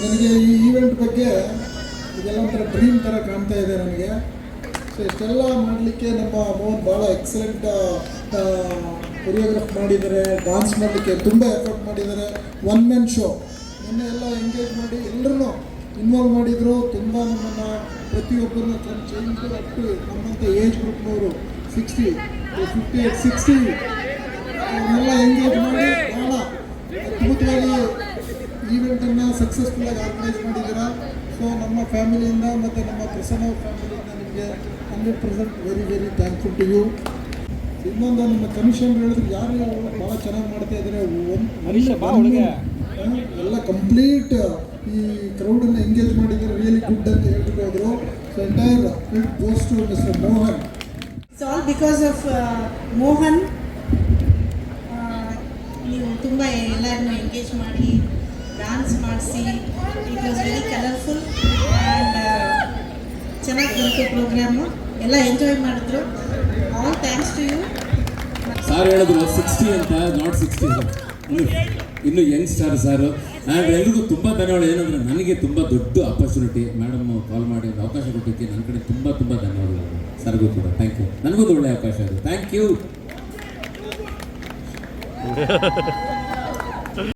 ನನಗೆ ಈ ಈವೆಂಟ್ ಬಗ್ಗೆ ಇದೆಲ್ಲ ಒಂಥರ ಡ್ರೀಮ್ ಥರ ಕಾಣ್ತಾ ಇದೆ ನನಗೆ. ಸೊ ಇಷ್ಟೆಲ್ಲ ಮಾಡಲಿಕ್ಕೆ ನಮ್ಮ ಮೋಹನ್ ಭಾಳ ಎಕ್ಸಲೆಂಟ್ ಕೊರಿಯೋಗ್ರಾಫ್ ಮಾಡಿದ್ದಾರೆ, ಡಾನ್ಸ್ ಮಾಡಲಿಕ್ಕೆ ತುಂಬ ಎಫರ್ಟ್ ಮಾಡಿದ್ದಾರೆ. ಒನ್ ಮ್ಯಾನ್ ಶೋ ನಿನ್ನೆ ಎಲ್ಲ ಎಂಗೇಜ್ ಮಾಡಿ ಎಲ್ಲರೂ ಇನ್ವಾಲ್ವ್ ಮಾಡಿದರು. ತುಂಬ ನಮ್ಮನ್ನು ಪ್ರತಿಯೊಬ್ಬರನ್ನು ಚೇಂಜ್ ಅಪ್ ಟು ನಮ್ಮಂಥ ಏಜ್ ಗ್ರೂಪ್ನವರು 60, 58, 60 ಅವನ್ನೆಲ್ಲ ಎಂಗೇಜ್ ಮಾಡಿ ಭಾಳ ಅದ್ಭುತವಾಗಿ ಈವೆಂಟನ್ನು ಸಕ್ಸಸ್ಫುಲ್ಲಾಗಿ ಆರ್ಗನೈಸ್ ಮಾಡಿದ್ದೀರಾ. ಸೊ ನಮ್ಮ ಫ್ಯಾಮಿಲಿಯಿಂದ ಮತ್ತು ನಮ್ಮ ಪ್ರಸನ್ನ ಫ್ಯಾಮಿಲಿಯಿಂದ ನಿಮಗೆ 100% very very thankful to you. ಇನ್ನೊಂದು ನಮ್ಮ ಕಮಿಷನ್ ಹೇಳಿದ್ರು ಯಾರು ಭಾಳ ಚೆನ್ನಾಗಿ ಮಾಡ್ತಾ ಇದ್ದಾರೆ. ಎಲ್ಲ ಕಂಪ್ಲೀಟ್ ಈ ಕ್ರೌಡನ್ನು ಎಂಗೇಜ್ ಮಾಡಿದ್ದಾರೆ, ರಿಯಲಿ ಗುಡ್ ಅಂತ ಹೇಳ್ಬಿಟ್ಟು ಹೋದರು. So entire credit goes to Mister Mohan. It's all because of Mohan. ನೀವು ತುಂಬ ಎಲ್ಲರನ್ನೂ ಎಂಗೇಜ್ ಮಾಡಿ ಡ್ಯಾನ್ಸ್ ಮಾಡಿಸಿ it was very colourful and ಚೆನ್ನಾಗಿ ಬಂತು ಪ್ರೋಗ್ರಾಮು. ಎಲ್ಲ ಎಂಜಾಯ್ ಮಾಡಿದ್ರು. All thanks to you. Sir ಹೇಳಿದ್ರು 60 ಅಂತ, ನಾಟ್ 60, ಇನ್ನು ಯಂಗ್ ಸ್ಟಾರ್ ಸಾರು. ಆ್ಯಂಡ್ ಎಲ್ರಿಗೂ ತುಂಬ ಧನ್ಯವಾದ. ಏನಂದರೆ ನನಗೆ ತುಂಬ ದೊಡ್ಡ ಆಪರ್ಚುನಿಟಿ, ಮೇಡಮ್ ಕಾಲ್ ಮಾಡಿ ಒಂದು ಅವಕಾಶ ಕೊಟ್ಟಿದ್ದಕ್ಕೆ ನನ್ನ ಕಡೆ ತುಂಬ ತುಂಬ ಧನ್ಯವಾದಗಳು. ಸರ್ಗೂ ಕೂಡ ಥ್ಯಾಂಕ್ ಯು. ನನಗೊಂದು ಒಳ್ಳೆಯ ಅವಕಾಶ ಅದು. Thank you.